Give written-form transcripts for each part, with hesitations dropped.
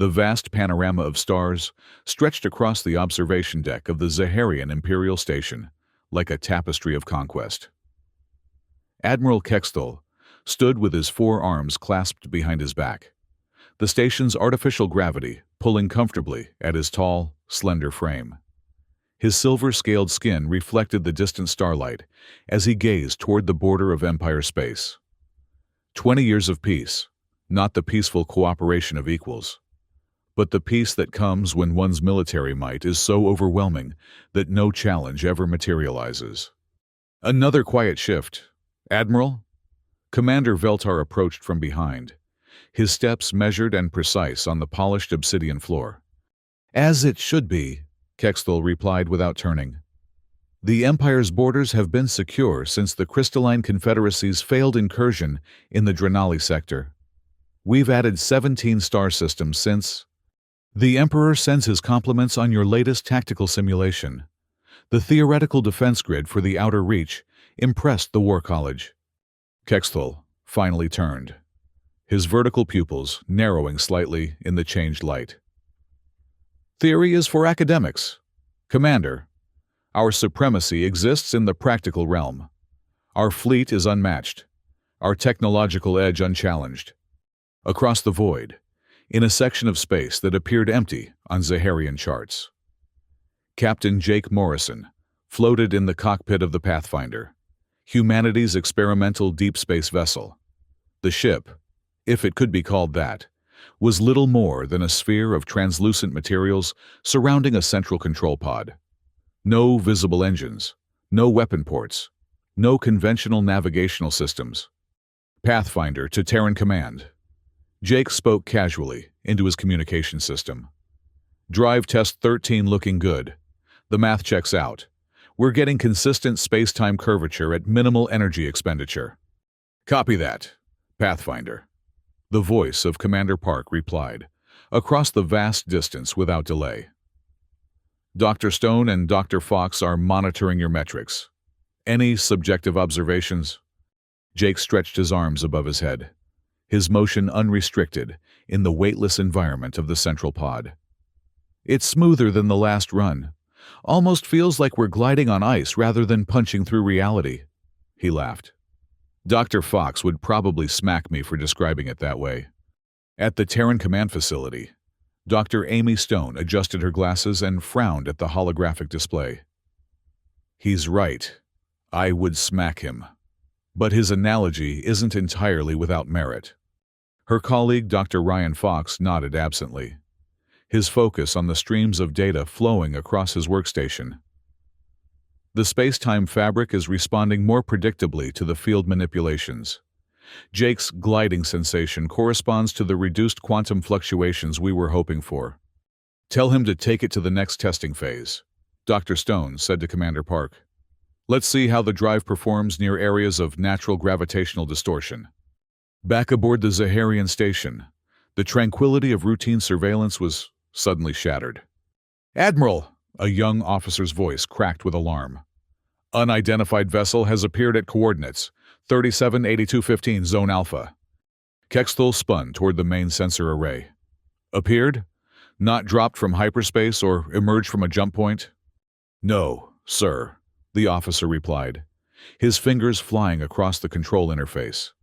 The vast panorama of stars stretched across the observation deck of the Zaharian Imperial Station, like a tapestry of conquest. Admiral Kextel stood with his forearms clasped behind his back, the station's artificial gravity pulling comfortably at his tall, slender frame. His silver-scaled skin reflected the distant starlight as he gazed toward the border of Empire space. 20 years of peace, not the peaceful cooperation of equals, but the peace that comes when one's military might is so overwhelming that no challenge ever materializes. Another quiet shift. Admiral? Commander Veltar approached from behind, his steps measured and precise on the polished obsidian floor. As it should be, Kextel replied without turning. The Empire's borders have been secure since the Crystalline Confederacy's failed incursion in the Drenali sector. We've added 17 star systems since. The Emperor sends his compliments on your latest tactical simulation. The theoretical defense grid for the Outer Reach impressed the War College. Kextel finally turned, his vertical pupils narrowing slightly in the changed light. Theory is for academics. Commander, our supremacy exists in the practical realm. Our fleet is unmatched, our technological edge unchallenged. Across the void, in a section of space that appeared empty on Zaharian charts, Captain Jake Morrison floated in the cockpit of the Pathfinder, humanity's experimental deep space vessel. The ship, if it could be called that, was little more than a sphere of translucent materials surrounding a central control pod. No visible engines, no weapon ports, no conventional navigational systems. Pathfinder to Terran Command. Jake spoke casually into his communication system. Drive test 13 looking good. The math checks out. We're getting consistent space-time curvature at minimal energy expenditure. Copy that, Pathfinder. The voice of Commander Park replied, across the vast distance without delay. Dr. Stone and Dr. Fox are monitoring your metrics. Any subjective observations? Jake stretched his arms above his head, his motion unrestricted in the weightless environment of the central pod. It's smoother than the last run. Almost feels like we're gliding on ice rather than punching through reality. He laughed. Dr. Fox would probably smack me for describing it that way. At the Terran Command Facility, Dr. Amy Stone adjusted her glasses and frowned at the holographic display. He's right. I would smack him. But his analogy isn't entirely without merit. Her colleague, Dr. Ryan Fox, nodded absently, his focus on the streams of data flowing across his workstation. The space-time fabric is responding more predictably to the field manipulations. Jake's gliding sensation corresponds to the reduced quantum fluctuations we were hoping for. Tell him to take it to the next testing phase, Dr. Stone said to Commander Park. Let's see how the drive performs near areas of natural gravitational distortion. Back aboard the Zaharian station, the tranquility of routine surveillance was suddenly shattered. Admiral! A young officer's voice cracked with alarm. Unidentified vessel has appeared at coordinates 378215 Zone Alpha. Kextel spun toward the main sensor array. Appeared? Not dropped from hyperspace or emerged from a jump point? No, sir, the officer replied, his fingers flying across the control interface.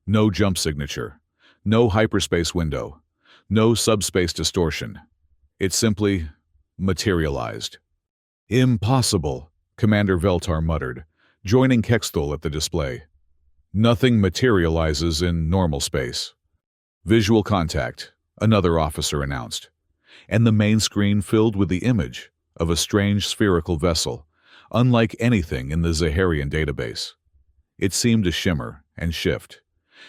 No jump signature, no hyperspace window, no subspace distortion. It simply materialized. Impossible, Commander Veltar muttered, joining Kextel at the display. Nothing materializes in normal space. Visual contact, another officer announced, and the main screen filled with the image of a strange spherical vessel, unlike anything in the Zaharian database. It seemed to shimmer and shift,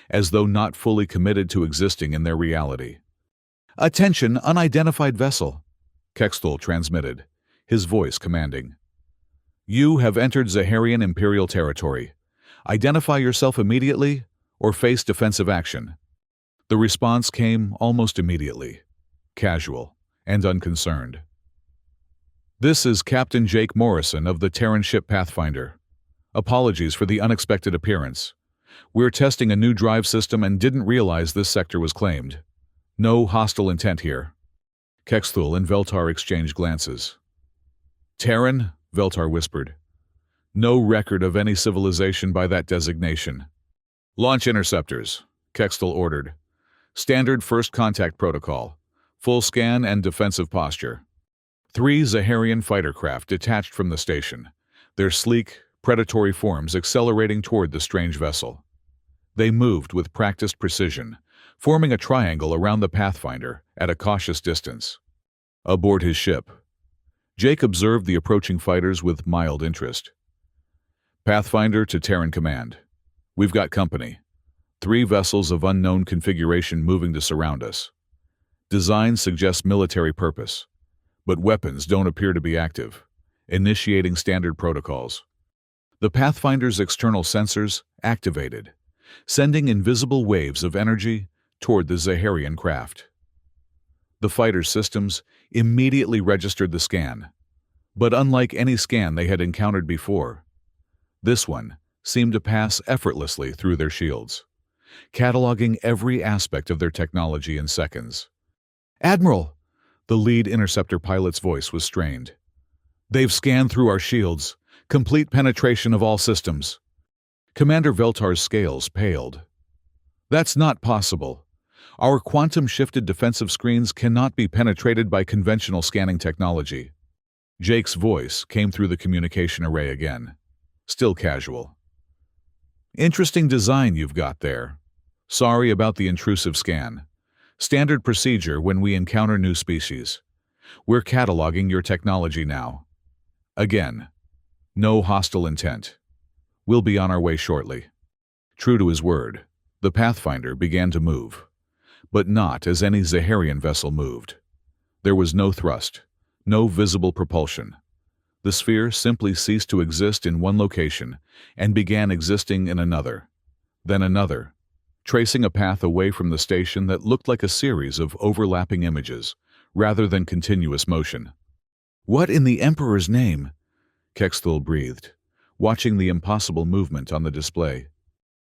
as though not fully committed to existing in their reality. Attention, unidentified vessel, Kextel transmitted, his voice commanding. You have entered Zaharian Imperial territory. Identify yourself immediately or face defensive action. The response came almost immediately, casual and unconcerned. This is Captain Jake Morrison of the Terran ship Pathfinder. Apologies for the unexpected appearance. We're testing a new drive system and didn't realize this sector was claimed. No hostile intent here. Kexthul and Veltar exchanged glances. Terran, Veltar whispered. No record of any civilization by that designation. Launch interceptors, Kexthul ordered. Standard first contact protocol. Full scan and defensive posture. 3 Zaharian fighter craft detached from the station, their sleek, predatory forms accelerating toward the strange vessel. They moved with practiced precision, forming a triangle around the Pathfinder at a cautious distance. Aboard his ship, Jake observed the approaching fighters with mild interest. Pathfinder to Terran Command. We've got company. 3 vessels of unknown configuration moving to surround us. Design suggests military purpose, but weapons don't appear to be active, initiating standard protocols. The Pathfinder's external sensors activated, sending invisible waves of energy toward the Zaharian craft. The fighter's systems immediately registered the scan, but unlike any scan they had encountered before, this one seemed to pass effortlessly through their shields, cataloging every aspect of their technology in seconds. Admiral! The lead interceptor pilot's voice was strained. They've scanned through our shields. Complete penetration of all systems. Commander Veltar's scales paled. That's not possible. Our quantum-shifted defensive screens cannot be penetrated by conventional scanning technology. Jake's voice came through the communication array again, still casual. Interesting design you've got there. Sorry about the intrusive scan. Standard procedure when we encounter new species. We're cataloging your technology now. Again, no hostile intent. We'll be on our way shortly. True to his word, the Pathfinder began to move, but not as any Zaharian vessel moved. There was no thrust, no visible propulsion. The sphere simply ceased to exist in one location and began existing in another, then another, tracing a path away from the station that looked like a series of overlapping images, rather than continuous motion. What in the Emperor's name? Kexthul breathed, watching the impossible movement on the display.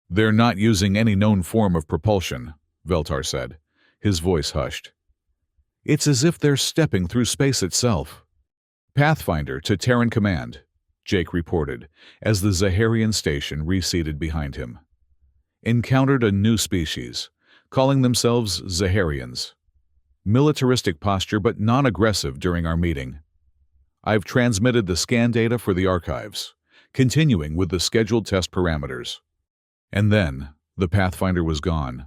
They're not using any known form of propulsion, Veltar said, his voice hushed. It's as if they're stepping through space itself. Pathfinder to Terran Command, Jake reported, as the Zaharian station receded behind him. Encountered a new species, calling themselves Zaharians. Militaristic posture but non-aggressive during our meeting. I've transmitted the scan data for the archives, continuing with the scheduled test parameters. And then, the Pathfinder was gone.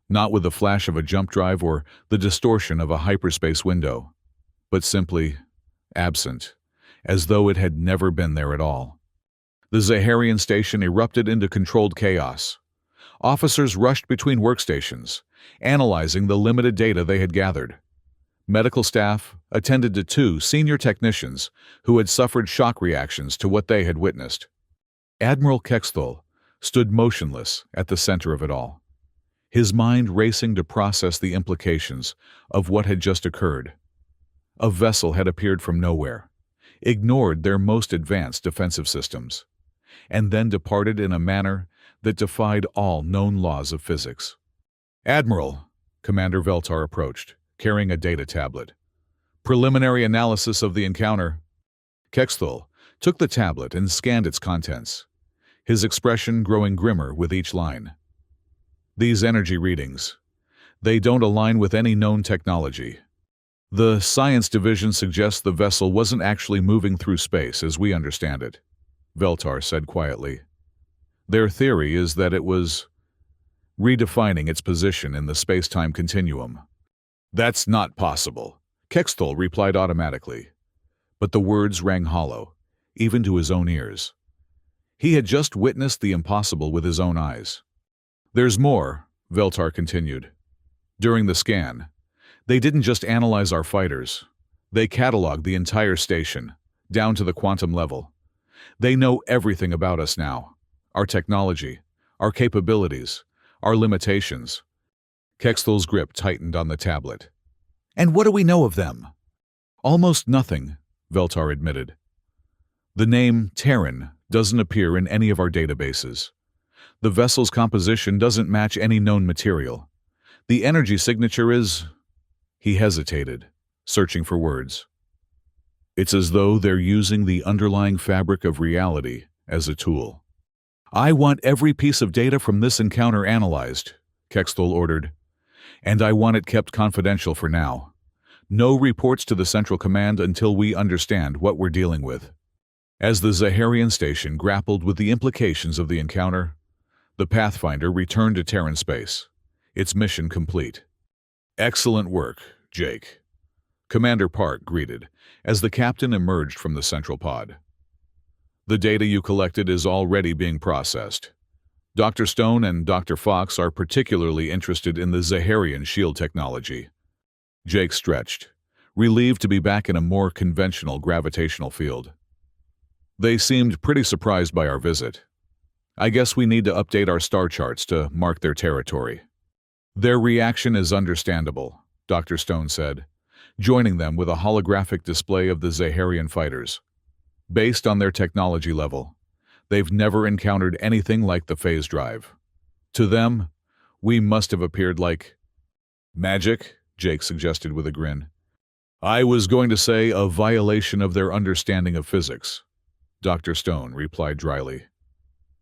Not with the flash of a jump drive or the distortion of a hyperspace window, but simply absent, as though it had never been there at all. The Zaharian station erupted into controlled chaos. Officers rushed between workstations, analyzing the limited data they had gathered. Medical staff attended to 2 senior technicians who had suffered shock reactions to what they had witnessed. Admiral Kexthul stood motionless at the center of it all, his mind racing to process the implications of what had just occurred. A vessel had appeared from nowhere, ignored their most advanced defensive systems, and then departed in a manner that defied all known laws of physics. Admiral, Commander Veltar approached, carrying a data tablet. Preliminary analysis of the encounter. Kexthul took the tablet and scanned its contents, his expression growing grimmer with each line. These energy readings, they don't align with any known technology. The science division suggests the vessel wasn't actually moving through space as we understand it, Veltar said quietly. Their theory is that it was redefining its position in the space-time continuum. That's not possible, Kexthul replied automatically, but the words rang hollow, even to his own ears. He had just witnessed the impossible with his own eyes. There's more, Veltar continued. During the scan, they didn't just analyze our fighters. They cataloged the entire station, down to the quantum level. They know everything about us now. Our technology, our capabilities, our limitations. Kexthul's grip tightened on the tablet. And what do we know of them? Almost nothing, Veltar admitted. The name Terran doesn't appear in any of our databases. The vessel's composition doesn't match any known material. The energy signature is... He hesitated, searching for words. It's as though they're using the underlying fabric of reality as a tool. I want every piece of data from this encounter analyzed, Kexthal ordered, and I want it kept confidential for now. No reports to the Central Command until we understand what we're dealing with. As the Zaharian station grappled with the implications of the encounter, the Pathfinder returned to Terran space, its mission complete. Excellent work, Jake, Commander Park greeted as the captain emerged from the central pod. The data you collected is already being processed. Dr. Stone and Dr. Fox are particularly interested in the Zaharian shield technology. Jake stretched, relieved to be back in a more conventional gravitational field. They seemed pretty surprised by our visit. I guess we need to update our star charts to mark their territory. Their reaction is understandable, Dr. Stone said, joining them with a holographic display of the Zaharian fighters. Based on their technology level, they've never encountered anything like the phase drive. To them, we must have appeared like magic, Jake suggested with a grin. I was going to say a violation of their understanding of physics, Dr. Stone replied dryly.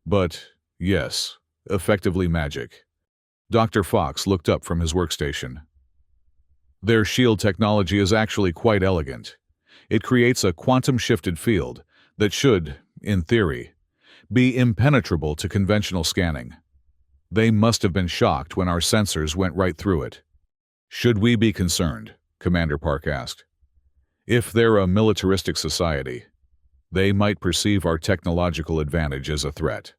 But, yes, effectively magic. Dr. Fox looked up from his workstation. Their shield technology is actually quite elegant. It creates a quantum-shifted field that should, in theory, be impenetrable to conventional scanning. They must have been shocked when our sensors went right through it. Should we be concerned? Commander Park asked. If they're a militaristic society, they might perceive our technological advantage as a threat.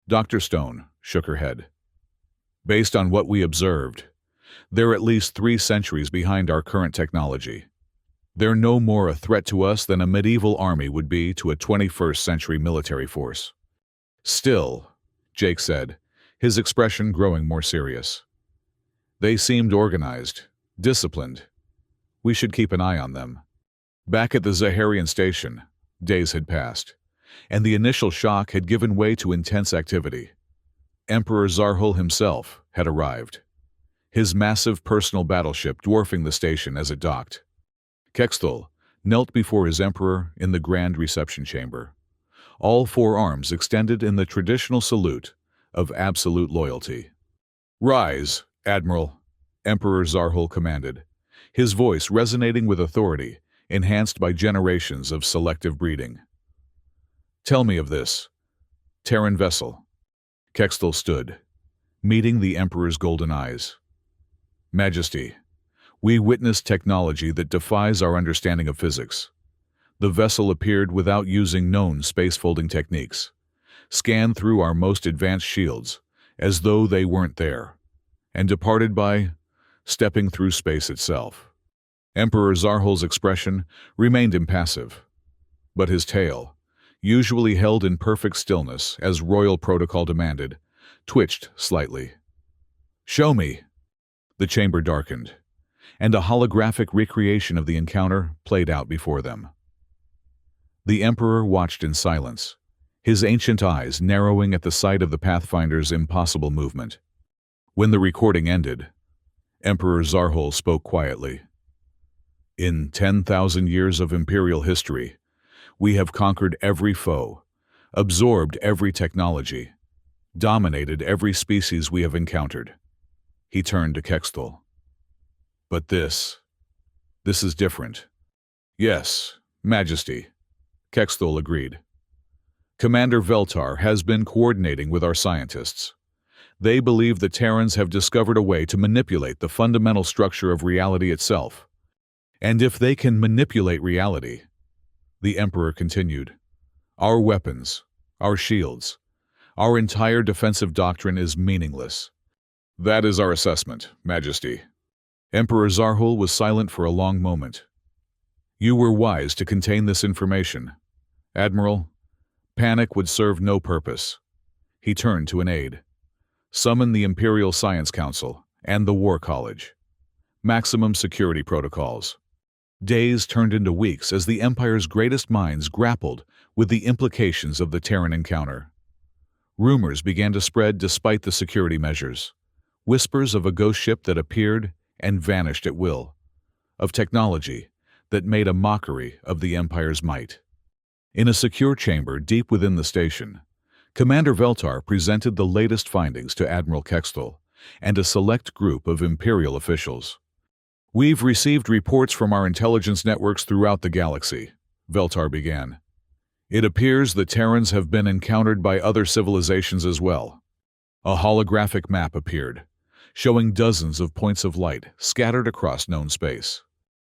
Dr. Stone shook her head. Based on what we observed, they're at least 3 centuries behind our current technology. They're no more a threat to us than a medieval army would be to a 21st century military force. Still, Jake said, his expression growing more serious. They seemed organized, disciplined. We should keep an eye on them. Back at the Zaharian station, days had passed, and the initial shock had given way to intense activity. Emperor Zarhul himself had arrived, his massive personal battleship dwarfing the station as it docked. Kexthal knelt before his emperor in the grand reception chamber, all 4 arms extended in the traditional salute of absolute loyalty. Rise, Admiral, Emperor Zarhul commanded, his voice resonating with authority, enhanced by generations of selective breeding. Tell me of this Terran vessel. Kexthal stood, meeting the Emperor's golden eyes. Majesty, we witnessed technology that defies our understanding of physics. The vessel appeared without using known space-folding techniques, scanned through our most advanced shields as though they weren't there, and departed by stepping through space itself. Emperor Zarhul's expression remained impassive, but his tail, usually held in perfect stillness as royal protocol demanded, twitched slightly. Show me! The chamber darkened, and a holographic recreation of the encounter played out before them. The Emperor watched in silence, his ancient eyes narrowing at the sight of the Pathfinder's impossible movement. When the recording ended, Emperor Zarhul spoke quietly. In 10,000 years of Imperial history, we have conquered every foe, absorbed every technology, dominated every species we have encountered. He turned to Kexthal. But this is different. Yes, Majesty, Kexthal agreed. Commander Veltar has been coordinating with our scientists. They believe the Terrans have discovered a way to manipulate the fundamental structure of reality itself. And if they can manipulate reality, the Emperor continued, our weapons, our shields, our entire defensive doctrine is meaningless. That is our assessment, Majesty. Emperor Zarhul was silent for a long moment. You were wise to contain this information. Admiral, panic would serve no purpose. He turned to an aide. Summon the Imperial Science Council and the War College. Maximum security protocols. Days turned into weeks as the Empire's greatest minds grappled with the implications of the Terran encounter. Rumors began to spread despite the security measures. whispers of a ghost ship that appeared and vanished at will, of technology that made a mockery of the Empire's might. In a secure chamber deep within the station, Commander Veltar presented the latest findings to Admiral Kextel and a select group of Imperial officials. "We've received reports from our intelligence networks throughout the galaxy," Veltar began. "It appears the Terrans have been encountered by other civilizations as well." A holographic map appeared, showing dozens of points of light scattered across known space.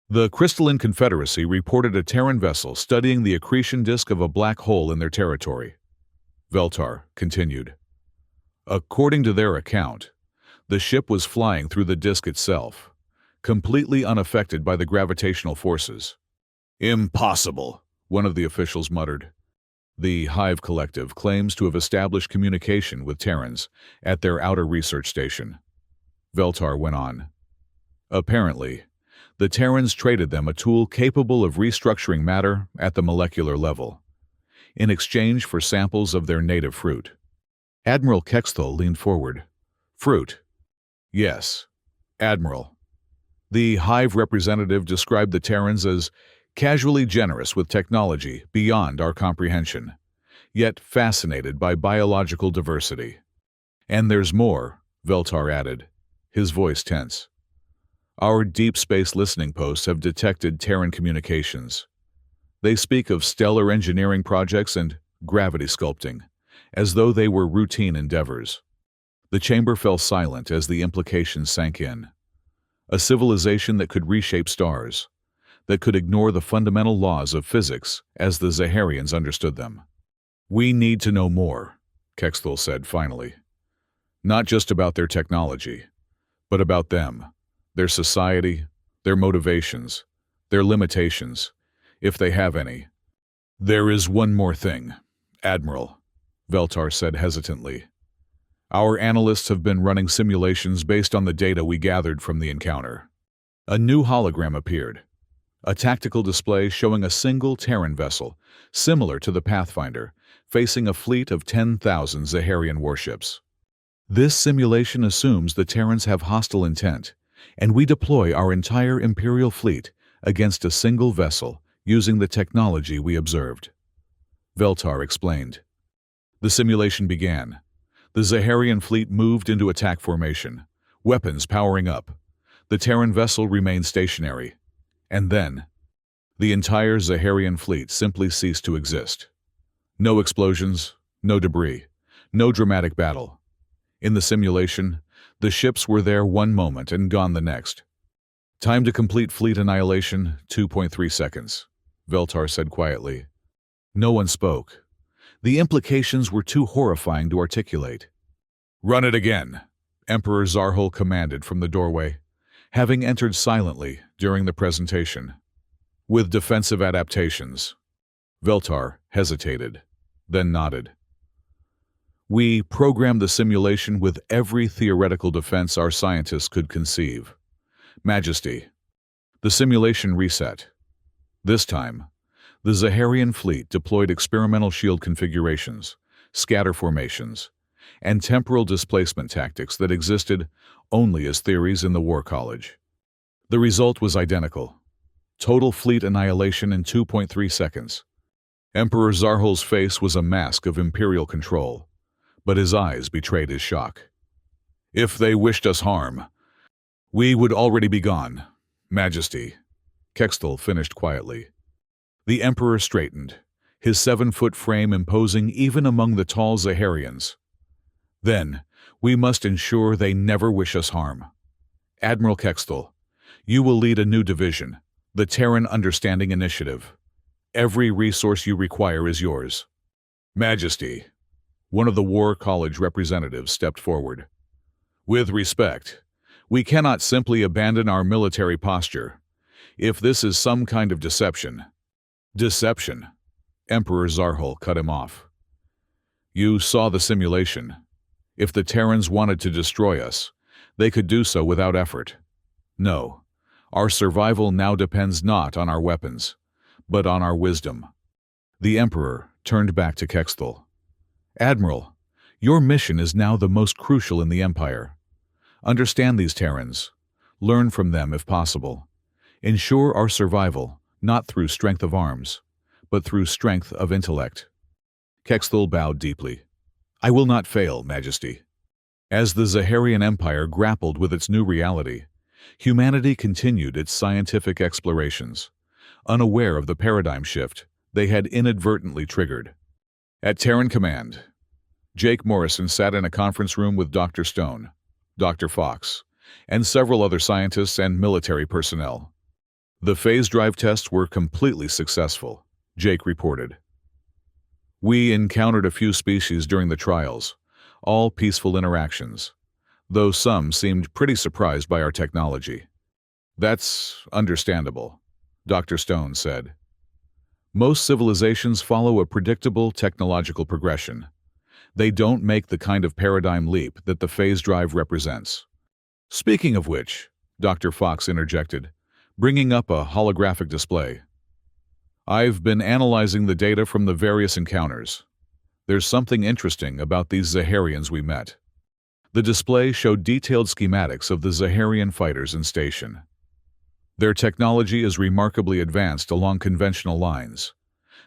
The Crystalline Confederacy reported a Terran vessel studying the accretion disk of a black hole in their territory. Veltar continued. "According to their account, the ship was flying through the disk itself, completely unaffected by the gravitational forces." "Impossible," one of the officials muttered. "The Hive Collective claims to have established communication with Terrans at their outer research station," Veltar went on. "Apparently, the Terrans traded them a tool capable of restructuring matter at the molecular level, in exchange for samples of their native fruit." Admiral Kextel leaned forward. "Fruit?" "Yes, Admiral." The Hive representative described the Terrans as casually generous with technology beyond our comprehension, yet fascinated by biological diversity. "And there's more," Veltar added, his voice tense. "Our deep space listening posts have detected Terran communications. They speak of stellar engineering projects and gravity sculpting, as though they were routine endeavors." The chamber fell silent as the implications sank in. A civilization that could reshape stars, that could ignore the fundamental laws of physics as the Zaharians understood them. "We need to know more," Kextel said finally. "Not just about their technology, but about them, their society, their motivations, their limitations, if they have any." "There is one more thing, Admiral," Veltar said hesitantly. "Our analysts have been running simulations based on the data we gathered from the encounter." A new hologram appeared, a tactical display showing a single Terran vessel, similar to the Pathfinder, facing a fleet of 10,000 Zaharian warships. "This simulation assumes the Terrans have hostile intent, and we deploy our entire Imperial fleet against a single vessel using the technology we observed," Veltar explained. The simulation began. The Zaharian fleet moved into attack formation, weapons powering up. The Terran vessel remained stationary. And then, the entire Zaharian fleet simply ceased to exist. No explosions, no debris, no dramatic battle. In the simulation, the ships were there one moment and gone the next. "Time to complete fleet annihilation, 2.3 seconds, Veltar said quietly. No one spoke. The implications were too horrifying to articulate. "Run it again," Emperor Zarhul commanded from the doorway, having entered silently during the presentation. "With defensive adaptations." Veltar hesitated, then nodded. "We programmed the simulation with every theoretical defense our scientists could conceive. Majesty." The simulation reset. This time, the Zaharian fleet deployed experimental shield configurations, scatter formations, and temporal displacement tactics that existed only as theories in the War College. The result was identical. Total fleet annihilation in 2.3 seconds. Emperor Zarhul's face was a mask of imperial control, but his eyes betrayed his shock. "If they wished us harm, we would already be gone, Majesty," Kextel finished quietly. The Emperor straightened, his 7-foot frame imposing even among the tall Zaharians. "Then, we must ensure they never wish us harm. Admiral Kextel, you will lead a new division, the Terran Understanding Initiative. Every resource you require is yours." "Majesty," one of the War College representatives stepped forward. "With respect, we cannot simply abandon our military posture. If this is some kind of deception—" "Deception," Emperor Zarhul cut him off. "You saw the simulation. If the Terrans wanted to destroy us, they could do so without effort. No, our survival now depends not on our weapons, but on our wisdom." The Emperor turned back to Kextel. "Admiral, your mission is now the most crucial in the Empire. Understand these Terrans. Learn from them if possible. Ensure our survival, not through strength of arms, but through strength of intellect. Kexthel bowed deeply. I will not fail, Majesty. As the Zaharian Empire grappled with its new reality, humanity continued its scientific explorations, unaware of the paradigm shift they had inadvertently triggered. At Terran Command, Jake Morrison sat in a conference room with Dr. Stone, Dr. Fox, and several other scientists and military personnel. The phase drive tests were completely successful, Jake reported. We encountered a few species during the trials, all peaceful interactions, though some seemed pretty surprised by our technology. That's understandable, Dr. Stone said. Most civilizations follow a predictable technological progression. They don't make the kind of paradigm leap that the phase drive represents. Speaking of which, Dr. Fox interjected, bringing up a holographic display. I've been analyzing the data from the various encounters. There's something interesting about these Zaharians we met. The display showed detailed schematics of the Zaharian fighters in station. Their technology is remarkably advanced along conventional lines.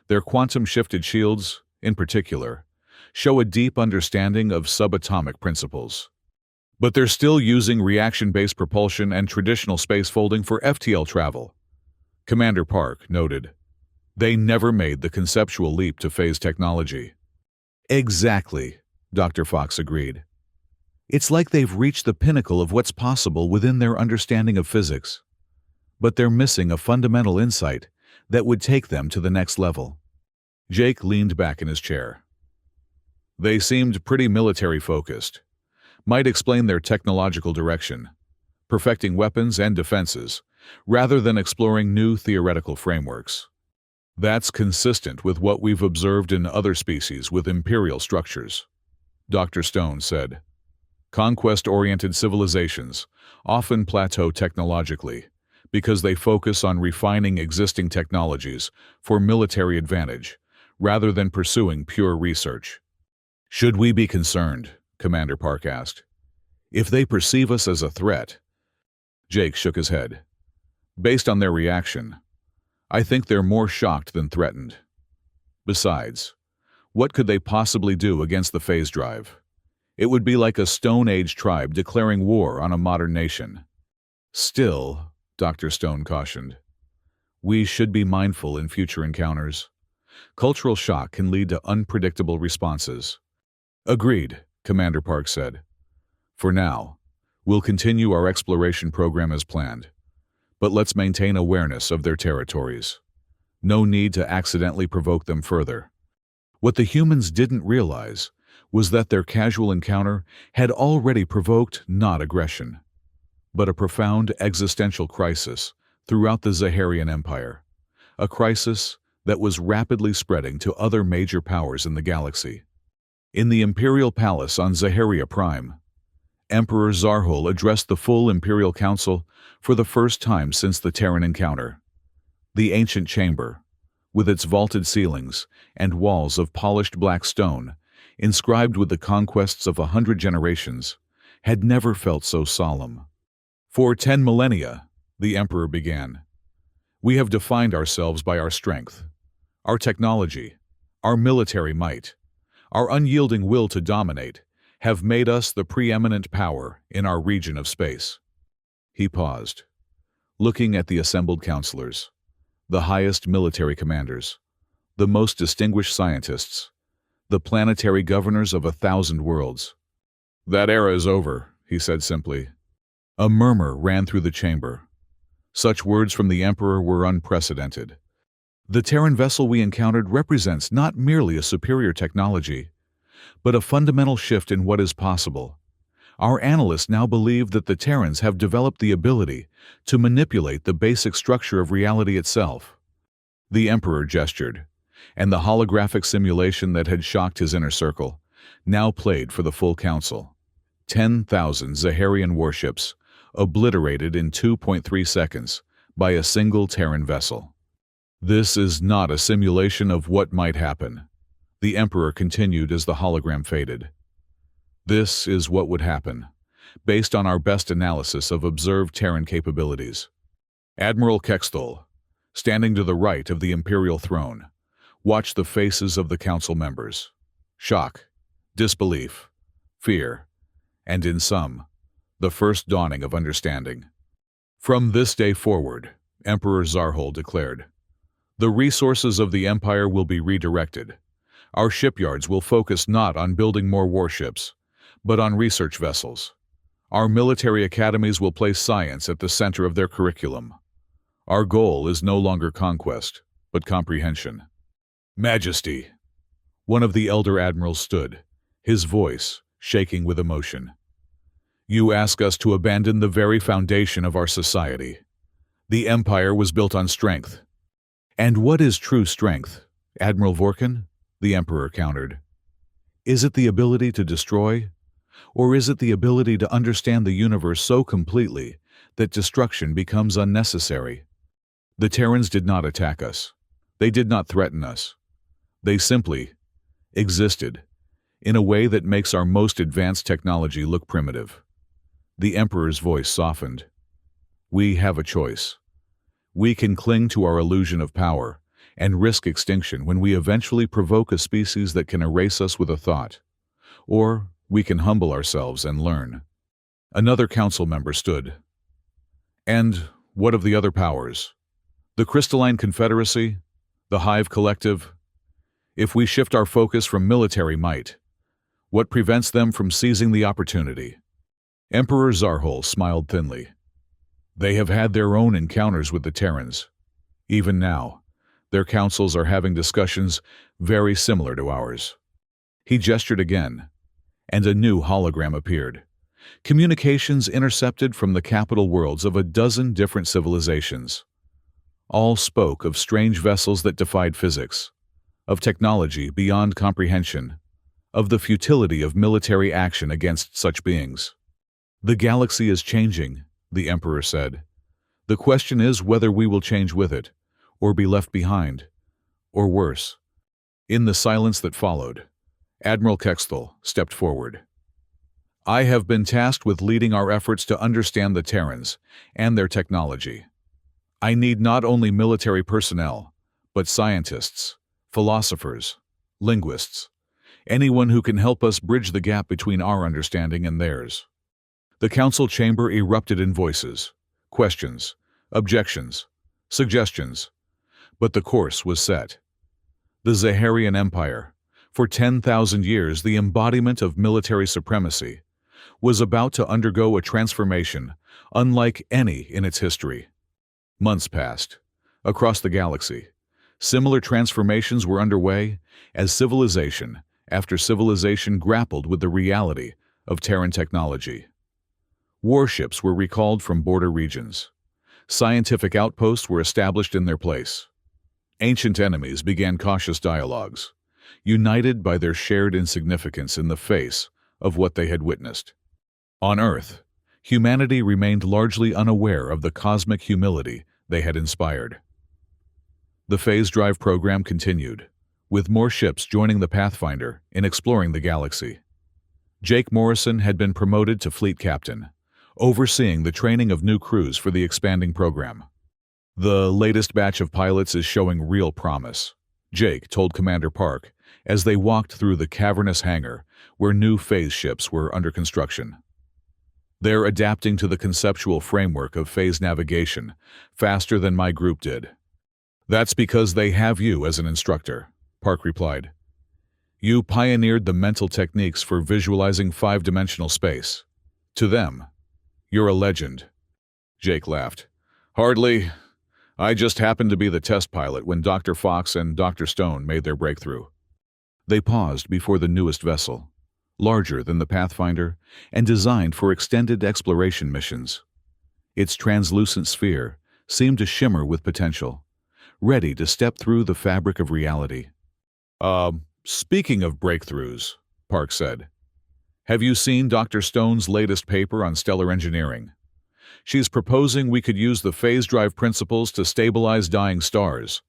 Their quantum-shifted shields, in particular, show a deep understanding of subatomic principles. But they're still using reaction-based propulsion and traditional space folding for FTL travel. Commander Park noted. They never made the conceptual leap to phase technology. Exactly, Dr. Fox agreed. It's like they've reached the pinnacle of what's possible within their understanding of physics. But they're missing a fundamental insight that would take them to the next level. Jake leaned back in his chair. They seemed pretty military-focused. Might explain their technological direction, perfecting weapons and defenses, rather than exploring new theoretical frameworks. That's consistent with what we've observed in other species with imperial structures, Dr. Stone said. Conquest-oriented civilizations often plateau technologically because they focus on refining existing technologies for military advantage rather than pursuing pure research. Should we be concerned? Commander Park asked. If they perceive us as a threat. Jake shook his head. Based on their reaction, I think they're more shocked than threatened. Besides, what could they possibly do against the phase drive? It would be like a Stone Age tribe declaring war on a modern nation. Still, Dr. Stone cautioned, we should be mindful in future encounters. Cultural shock can lead to unpredictable responses. Agreed, Commander Park said. For now, we'll continue our exploration program as planned. But let's maintain awareness of their territories. No need to accidentally provoke them further. What the humans didn't realize was that their casual encounter had already provoked not aggression, but a profound existential crisis throughout the Zaharian Empire, a crisis that was rapidly spreading to other major powers in the galaxy. In the Imperial Palace on Zaharia Prime, Emperor Zarhul addressed the full Imperial Council for the first time since the Terran encounter. The ancient chamber, with its vaulted ceilings and walls of polished black stone, inscribed with the conquests of 100 generations, had never felt so solemn. For 10 millennia, the Emperor began, we have defined ourselves by our strength, our technology, our military might, our unyielding will to dominate, have made us the preeminent power in our region of space. He paused, looking at the assembled counselors, the highest military commanders, the most distinguished scientists, the planetary governors of 1,000 worlds. That era is over, he said simply. A murmur ran through the chamber. Such words from the Emperor were unprecedented. The Terran vessel we encountered represents not merely a superior technology, but a fundamental shift in what is possible. Our analysts now believe that the Terrans have developed the ability to manipulate the basic structure of reality itself. The Emperor gestured, and the holographic simulation that had shocked his inner circle now played for the full council. 10,000 Zaharian warships, obliterated in 2.3 seconds by a single Terran vessel. This is not a simulation of what might happen, the Emperor continued as the hologram faded. This is what would happen. based on our best analysis of observed Terran capabilities. Admiral Kexthal, standing to the right of the Imperial throne, watched the faces of the council members. Shock, disbelief, fear, and in some, the first dawning of understanding. From this day forward, Emperor Zarhul declared, the resources of the Empire will be redirected. Our shipyards will focus not on building more warships, but on research vessels. Our military academies will place science at the center of their curriculum. Our goal is no longer conquest, but comprehension. Majesty. One of the elder admirals stood, his voice shaking with emotion. You ask us to abandon the very foundation of our society. The Empire was built on strength. And what is true strength, Admiral Vorkin? The Emperor countered. Is it the ability to destroy? Or is it the ability to understand the universe so completely that destruction becomes unnecessary? The Terrans did not attack us. They did not threaten us. They simply existed in a way that makes our most advanced technology look primitive. The Emperor's voice softened. We have a choice. We can cling to our illusion of power and risk extinction when we eventually provoke a species that can erase us with a thought. Or we can humble ourselves and learn. Another council member stood. And what of the other powers? The Crystalline Confederacy? The Hive Collective? If we shift our focus from military might, what prevents them from seizing the opportunity? Emperor Zarhul smiled thinly. They have had their own encounters with the Terrans. Even now, their councils are having discussions very similar to ours. He gestured again, and a new hologram appeared. Communications intercepted from the capital worlds of a dozen different civilizations. All spoke of strange vessels that defied physics, of technology beyond comprehension, of the futility of military action against such beings. The galaxy is changing, the Emperor said. The question is whether we will change with it, or be left behind, or worse. In the silence that followed, Admiral Kexthal stepped forward. I have been tasked with leading our efforts to understand the Terrans and their technology. I need not only military personnel, but scientists, philosophers, linguists, anyone who can help us bridge the gap between our understanding and theirs. The council chamber erupted in voices, questions, objections, suggestions, but the course was set. The Zaharian Empire, for 10,000 years the embodiment of military supremacy, was about to undergo a transformation unlike any in its history. Months passed. Across the galaxy, similar transformations were underway as civilization after civilization grappled with the reality of Terran technology. Warships were recalled from border regions. Scientific outposts were established in their place. Ancient enemies began cautious dialogues, united by their shared insignificance in the face of what they had witnessed. On Earth, humanity remained largely unaware of the cosmic humility they had inspired. The phase drive program continued, with more ships joining the Pathfinder in exploring the galaxy. Jake Morrison had been promoted to fleet captain, overseeing the training of new crews for the expanding program. The latest batch of pilots is showing real promise, Jake told Commander Park as they walked through the cavernous hangar where new phase ships were under construction. They're adapting to the conceptual framework of phase navigation faster than my group did. That's because they have you as an instructor, Park replied. You pioneered the mental techniques for visualizing five-dimensional space. To them, you're a legend. Jake laughed. Hardly. I just happened to be the test pilot when Dr. Fox and Dr. Stone made their breakthrough. They paused before the newest vessel, larger than the Pathfinder and designed for extended exploration missions. Its translucent sphere seemed to shimmer with potential, ready to step through the fabric of reality. Speaking of breakthroughs, Park said, have you seen Dr. Stone's latest paper on stellar engineering? She's proposing we could use the phase drive principles to stabilize dying stars,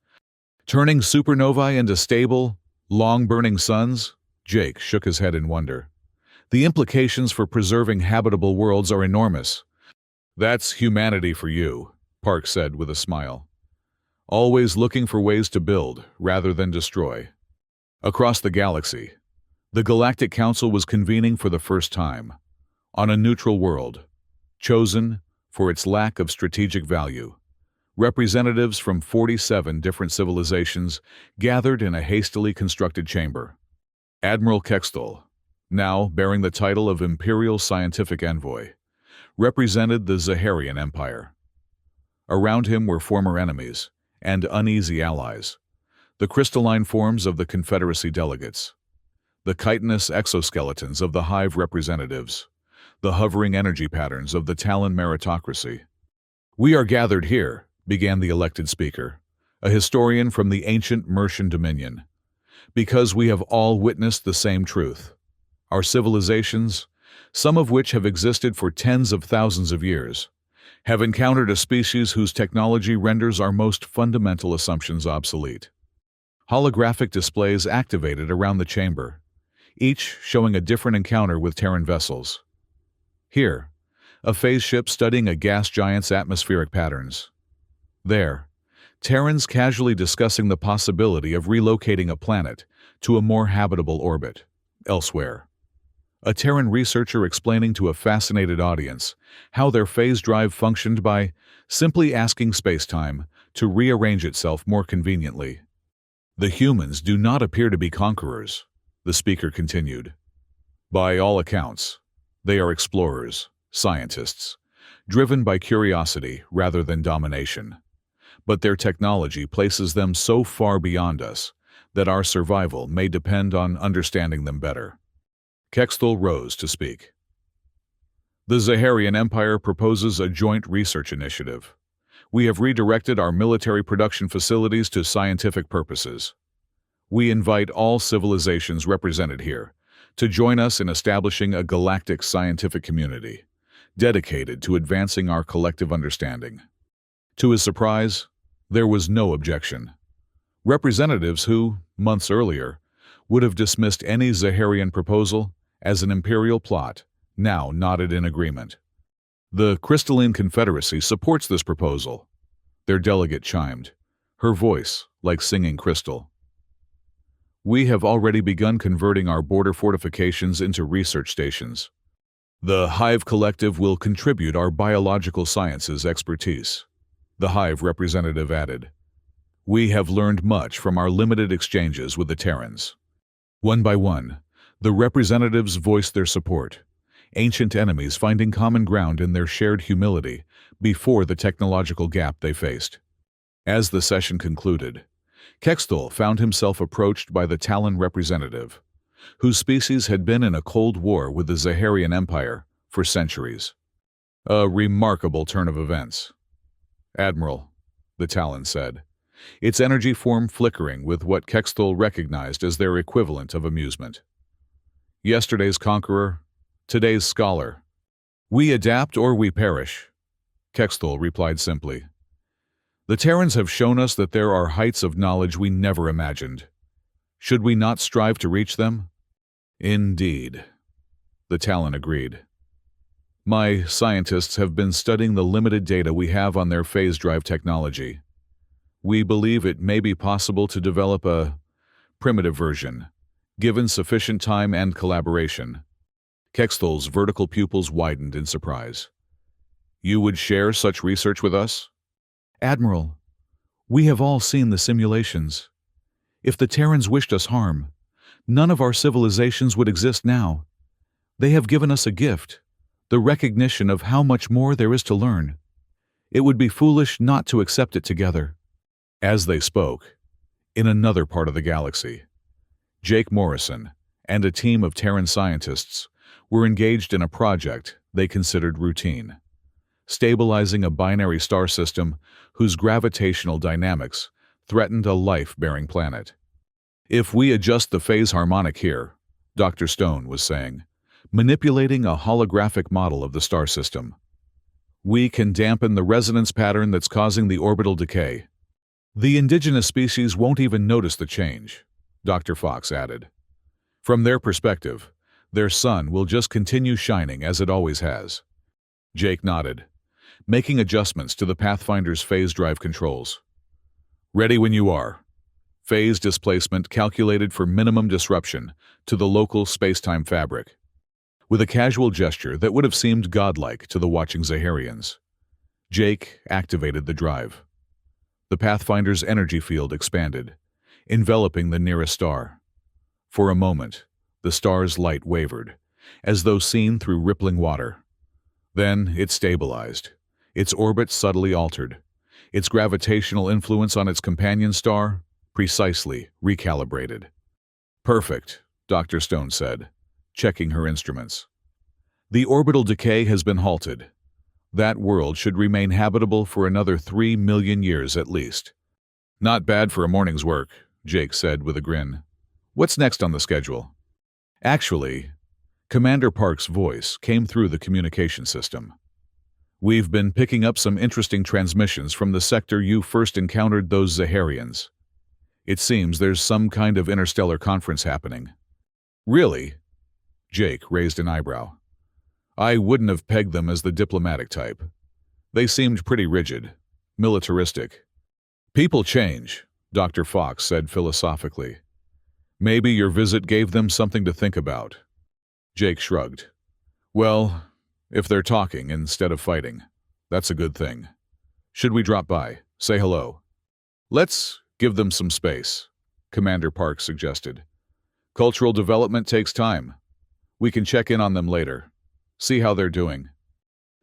turning supernovae into stable, long-burning suns. Jake shook his head in wonder. The implications for preserving habitable worlds are enormous. That's humanity for you, Park said with a smile. Always looking for ways to build rather than destroy. Across the galaxy, the Galactic Council was convening for the first time, on a neutral world, chosen for its lack of strategic value. Representatives from 47 different civilizations gathered in a hastily constructed chamber. Admiral Kextel, now bearing the title of Imperial Scientific Envoy, represented the Zaharian Empire. Around him were former enemies and uneasy allies, the crystalline forms of the Confederacy delegates, the chitinous exoskeletons of the Hive representatives, the hovering energy patterns of the Talon meritocracy. "We are gathered here," began the elected speaker, a historian from the ancient Mercian Dominion, "because we have all witnessed the same truth. Our civilizations, some of which have existed for tens of thousands of years, have encountered a species whose technology renders our most fundamental assumptions obsolete." Holographic displays activated around the chamber, each showing a different encounter with Terran vessels. Here, a phase ship studying a gas giant's atmospheric patterns. There, Terrans casually discussing the possibility of relocating a planet to a more habitable orbit. Elsewhere, a Terran researcher explaining to a fascinated audience how their phase drive functioned by simply asking space-time to rearrange itself more conveniently. "The humans do not appear to be conquerors," the speaker continued. "By all accounts, they are explorers, scientists, driven by curiosity rather than domination. But their technology places them so far beyond us that our survival may depend on understanding them better." Kextel rose to speak. "The Zaharian Empire proposes a joint research initiative. We have redirected our military production facilities to scientific purposes. We invite all civilizations represented here to join us in establishing a galactic scientific community dedicated to advancing our collective understanding." To his surprise, there was no objection. Representatives who, months earlier, would have dismissed any Zaharian proposal as an imperial plot now nodded in agreement. "The Crystalline Confederacy supports this proposal," their delegate chimed, her voice like singing crystal. "We have already begun converting our border fortifications into research stations. The Hive Collective will contribute our biological sciences expertise," the Hive representative added. "We have learned much from our limited exchanges with the Terrans." One by one, the representatives voiced their support, ancient enemies finding common ground in their shared humility before the technological gap they faced. As the session concluded, Kextel found himself approached by the Talon representative, whose species had been in a cold war with the Zaharian Empire for centuries. "A remarkable turn of events, Admiral," the Talon said, its energy form flickering with what Kextel recognized as their equivalent of amusement. "Yesterday's conqueror, today's scholar. We adapt or we perish," Kextel replied simply. "The Terrans have shown us that there are heights of knowledge we never imagined. Should we not strive to reach them?" "Indeed," the Talon agreed. "My scientists have been studying the limited data we have on their phase drive technology. We believe it may be possible to develop a primitive version, given sufficient time and collaboration." Kextel's vertical pupils widened in surprise. "You would share such research with us?" "Admiral, we have all seen the simulations. If the Terrans wished us harm, none of our civilizations would exist now. They have given us a gift, the recognition of how much more there is to learn. It would be foolish not to accept it together." As they spoke, in another part of the galaxy, Jake Morrison and a team of Terran scientists were engaged in a project they considered routine, stabilizing a binary star system whose gravitational dynamics threatened a life-bearing planet. "If we adjust the phase harmonic here," Dr. Stone was saying, manipulating a holographic model of the star system, "we can dampen the resonance pattern that's causing the orbital decay. The indigenous species won't even notice the change," Dr. Fox added. "From their perspective, Their sun will just continue shining as it always has. Jake nodded, making adjustments to the Pathfinder's phase drive controls. Ready when you are. Phase displacement calculated for minimum disruption to the local space-time fabric. With a casual gesture that would have seemed godlike to the watching Zaharians, Jake activated the drive. The Pathfinder's energy field expanded, enveloping the nearest star. For a moment, the star's light wavered, as though seen through rippling water. Then it stabilized, its orbit subtly altered, its gravitational influence on its companion star precisely recalibrated. Perfect, Dr. Stone said, checking her instruments. The orbital decay has been halted. That world should remain habitable for another 3 million years at least. Not bad for a morning's work, Jake said with a grin. What's next on the schedule? Actually, Commander Park's voice came through the communication system. We've been picking up some interesting transmissions from the sector you first encountered those Zaharians. It seems there's some kind of interstellar conference happening. Really? Jake raised an eyebrow. I wouldn't have pegged them as the diplomatic type. They seemed pretty rigid, militaristic. People change, Dr. Fox said philosophically. Maybe your visit gave them something to think about. Jake shrugged. Well, if they're talking instead of fighting, that's a good thing. Should we drop by, say hello? Let's give them some space, Commander Park suggested. Cultural development takes time. We can check in on them later. See how they're doing.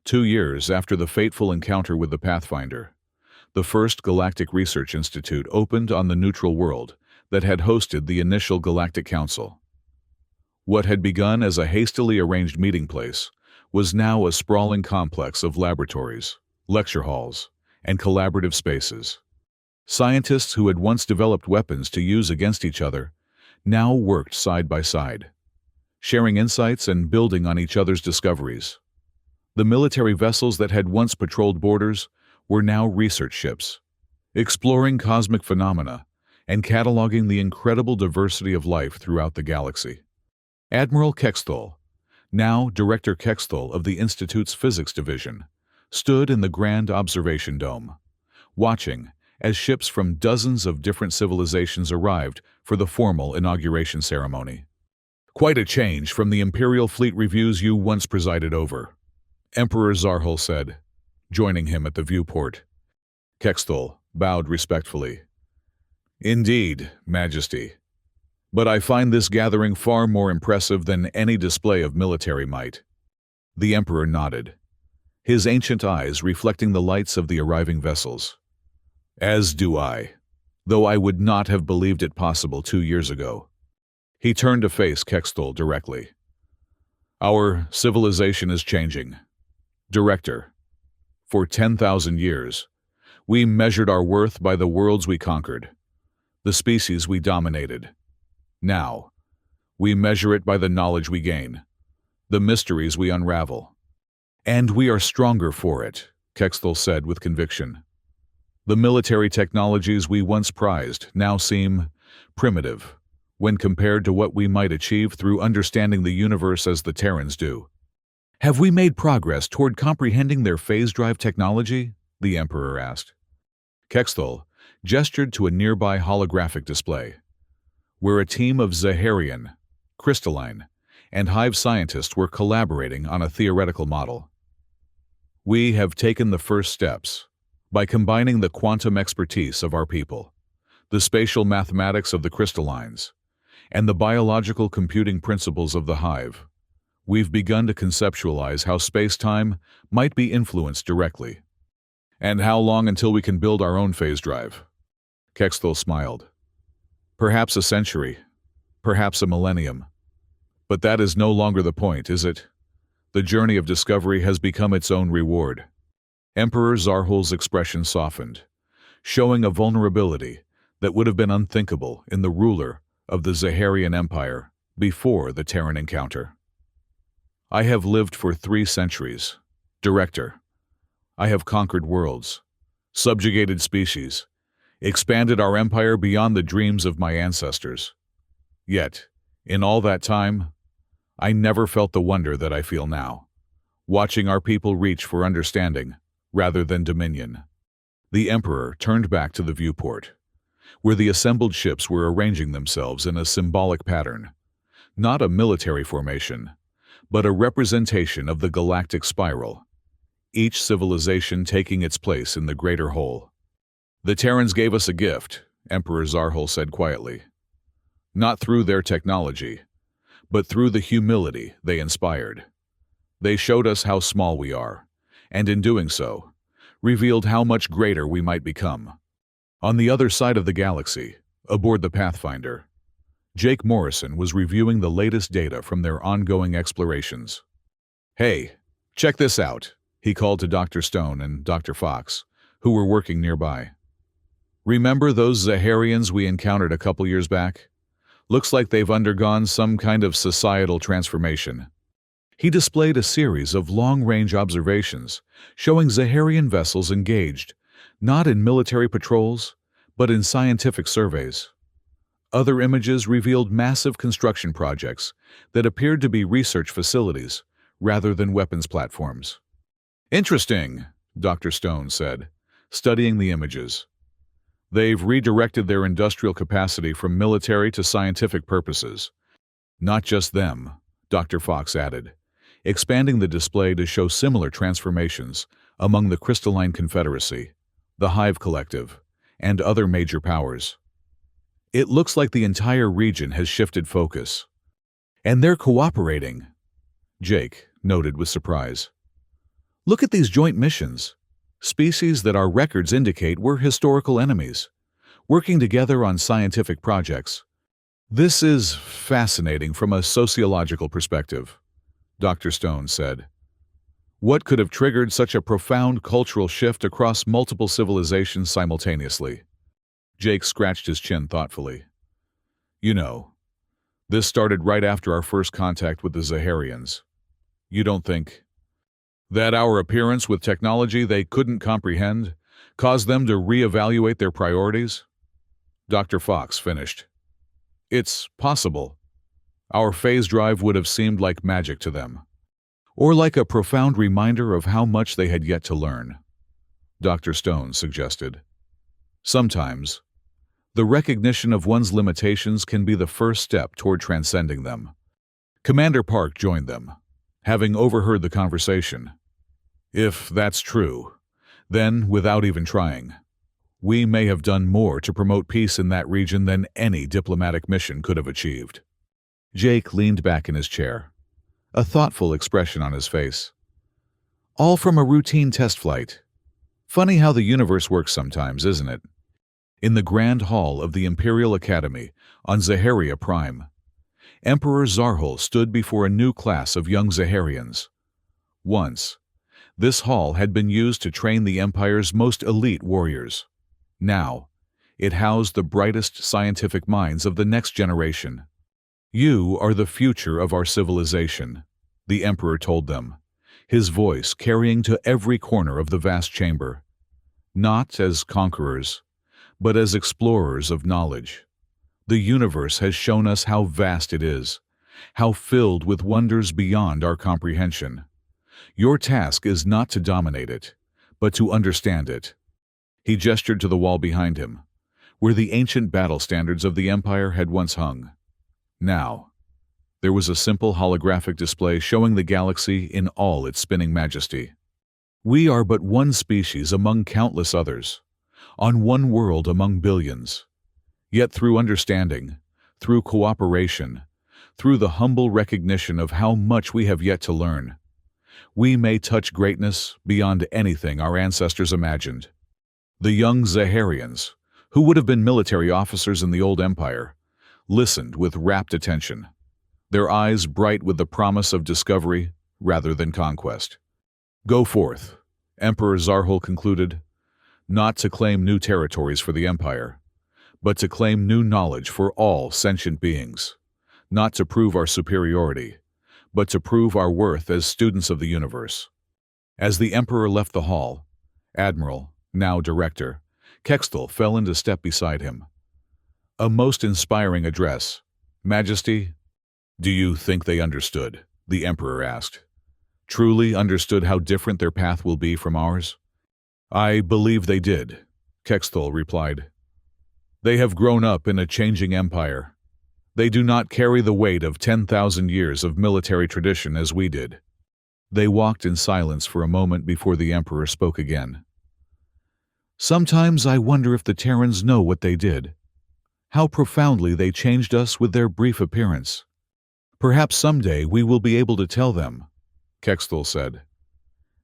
2 years after the fateful encounter with the Pathfinder, the first Galactic Research Institute opened on the neutral world that had hosted the initial Galactic Council. What had begun as a hastily arranged meeting place was now a sprawling complex of laboratories, lecture halls, and collaborative spaces. Scientists who had once developed weapons to use against each other now worked side by side, sharing insights and building on each other's discoveries. The military vessels that had once patrolled borders were now research ships, exploring cosmic phenomena and cataloging the incredible diversity of life throughout the galaxy. Admiral Kexthal, now Director Kexthal of the Institute's Physics Division, stood in the Grand Observation Dome, watching as ships from dozens of different civilizations arrived for the formal inauguration ceremony. Quite a change from the Imperial Fleet reviews you once presided over, Emperor Zarhul said, joining him at the viewport. Kexthal bowed respectfully. Indeed, Majesty. But I find this gathering far more impressive than any display of military might. The Emperor nodded, his ancient eyes reflecting the lights of the arriving vessels. As do I, though I would not have believed it possible 2 years ago. He turned to face Kexthal directly. Our civilization is changing. Director, for 10,000 years, we measured our worth by the worlds we conquered, the species we dominated. Now, we measure it by the knowledge we gain, the mysteries we unravel. And we are stronger for it, Kexthal said with conviction. The military technologies we once prized now seem primitive when compared to what we might achieve through understanding the universe as the Terrans do. Have we made progress toward comprehending their phase drive technology? The Emperor asked. Kexthal gestured to a nearby holographic display, where a team of Zaharian, crystalline, and hive scientists were collaborating on a theoretical model. We have taken the first steps by combining the quantum expertise of our people, the spatial mathematics of the crystallines, and the biological computing principles of the hive. We've begun to conceptualize how space-time might be influenced directly. And how long until we can build our own phase drive? Kexthal smiled. Perhaps a century, perhaps a millennium. But that is no longer the point, is it? The journey of discovery has become its own reward. Emperor Zarhul's expression softened, showing a vulnerability that would have been unthinkable in the ruler of the Zaharian Empire before the Terran encounter. I have lived for 3 centuries, Director. I have conquered worlds, subjugated species, expanded our empire beyond the dreams of my ancestors. Yet, in all that time, I never felt the wonder that I feel now, watching our people reach for understanding rather than dominion. The Emperor turned back to the viewport, where the assembled ships were arranging themselves in a symbolic pattern, not a military formation, but a representation of the galactic spiral, each civilization taking its place in the greater whole. The Terrans gave us a gift, Emperor Zarhul said quietly. Not through their technology, but through the humility they inspired. They showed us how small we are, and in doing so, revealed how much greater we might become. On the other side of the galaxy, aboard the Pathfinder, Jake Morrison was reviewing the latest data from their ongoing explorations. "Hey, check this out," he called to Dr. Stone and Dr. Fox, who were working nearby. "Remember those Zaharians we encountered a couple years back? Looks like they've undergone some kind of societal transformation." He displayed a series of long-range observations showing Zaharian vessels engaged, not in military patrols, but in scientific surveys. Other images revealed massive construction projects that appeared to be research facilities rather than weapons platforms. "Interesting," Dr. Stone said, studying the images. "They've redirected their industrial capacity from military to scientific purposes." "Not just them," Dr. Fox added, expanding the display to show similar transformations among the Crystalline Confederacy, the Hive Collective, and other major powers. "It looks like the entire region has shifted focus. And they're cooperating," Jake noted with surprise. "Look at these joint missions. Species that our records indicate were historical enemies, working together on scientific projects. This is fascinating from a sociological perspective," Dr. Stone said. "What could have triggered such a profound cultural shift across multiple civilizations simultaneously?" Jake scratched his chin thoughtfully. "You know, this started right after our first contact with the Zaharians. You don't think that our appearance with technology they couldn't comprehend caused them to reevaluate their priorities?" Dr. Fox finished. "It's possible. Our phase drive would have seemed like magic to them, or like a profound reminder of how much they had yet to learn," Dr. Stone suggested. "Sometimes, the recognition of one's limitations can be the first step toward transcending them." Commander Park joined them, having overheard the conversation. "If that's true, then, without even trying, we may have done more to promote peace in that region than any diplomatic mission could have achieved." Jake leaned back in his chair, a thoughtful expression on his face. "All from a routine test flight. Funny how the universe works sometimes, isn't it?" In the Grand Hall of the Imperial Academy on Zaharia Prime, Emperor Zarhul stood before a new class of young Zaharians. Once, this hall had been used to train the Empire's most elite warriors. Now, it housed the brightest scientific minds of the next generation. "You are the future of our civilization," the Emperor told them, his voice carrying to every corner of the vast chamber. "Not as conquerors, but as explorers of knowledge. The universe has shown us how vast it is, how filled with wonders beyond our comprehension. Your task is not to dominate it, but to understand it." He gestured to the wall behind him, where the ancient battle standards of the Empire had once hung. Now, there was a simple holographic display showing the galaxy in all its spinning majesty. "We are but one species among countless others, on one world among billions. Yet through understanding, through cooperation, through the humble recognition of how much we have yet to learn, we may touch greatness beyond anything our ancestors imagined." The young Zaharians, who would have been military officers in the old empire, listened with rapt attention, their eyes bright with the promise of discovery rather than conquest. "Go forth," Emperor Zarhul concluded, "not to claim new territories for the empire, but to claim new knowledge for all sentient beings, not to prove our superiority, but to prove our worth as students of the universe." As the Emperor left the hall, Admiral, now Director, Kextel fell into step beside him. "A most inspiring address, Majesty." Do you think they understood? The Emperor asked. Truly understood how different their path will be from ours? I believe they did, Kexthal replied. They have grown up in a changing empire. They do not carry the weight of 10,000 years of military tradition as we did. They walked in silence for a moment before the Emperor spoke again. Sometimes I wonder if the Terrans know what they did. How profoundly they changed us with their brief appearance. Perhaps someday we will be able to tell them, Kexthal said.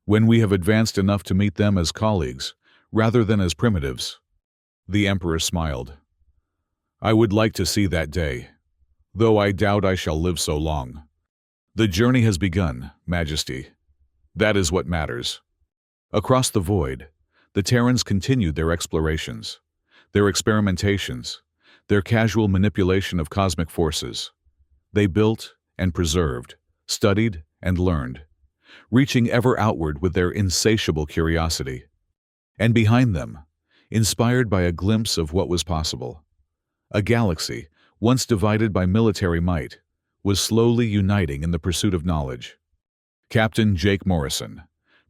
When we have advanced enough to meet them as colleagues, rather than as primitives. The Emperor smiled. I would like to see that day, though I doubt I shall live so long. The journey has begun, Majesty. That is what matters. Across the void, the Terrans continued their explorations, their experimentations, their casual manipulation of cosmic forces. They built and preserved, studied and learned, reaching ever outward with their insatiable curiosity. And behind them, inspired by a glimpse of what was possible, a galaxy, once divided by military might, was slowly uniting in the pursuit of knowledge. Captain Jake Morrison,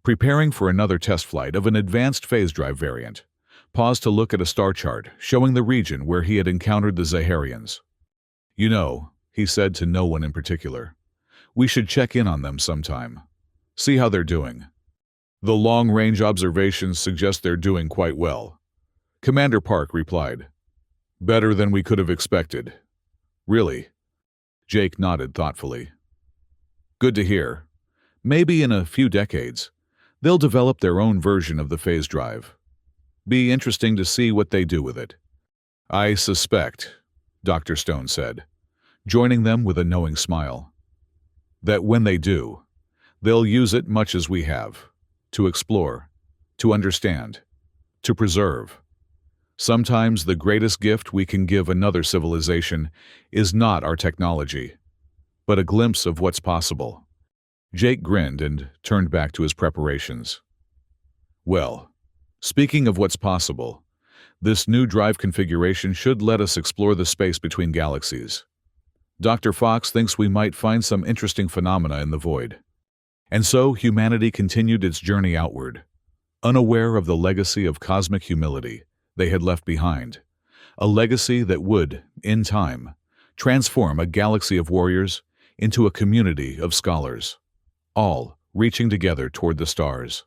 preparing for another test flight of an advanced phase drive variant, paused to look at a star chart showing the region where he had encountered the Zaharians. You know, he said to no one in particular, we should check in on them sometime. See how they're doing. The long-range observations suggest they're doing quite well. Commander Park replied. Better than we could have expected. Really? Jake nodded thoughtfully. Good to hear. Maybe in a few decades, they'll develop their own version of the phase drive. Be interesting to see what they do with it. I suspect, Dr. Stone said, joining them with a knowing smile, that when they do, they'll use it much as we have, to explore, to understand, to preserve. Sometimes the greatest gift we can give another civilization is not our technology, but a glimpse of what's possible. Jake grinned and turned back to his preparations. Well, speaking of what's possible, this new drive configuration should let us explore the space between galaxies. Dr. Fox thinks we might find some interesting phenomena in the void. And so humanity continued its journey outward, unaware of the legacy of cosmic humility they had left behind, a legacy that would, in time, transform a galaxy of warriors into a community of scholars, all reaching together toward the stars.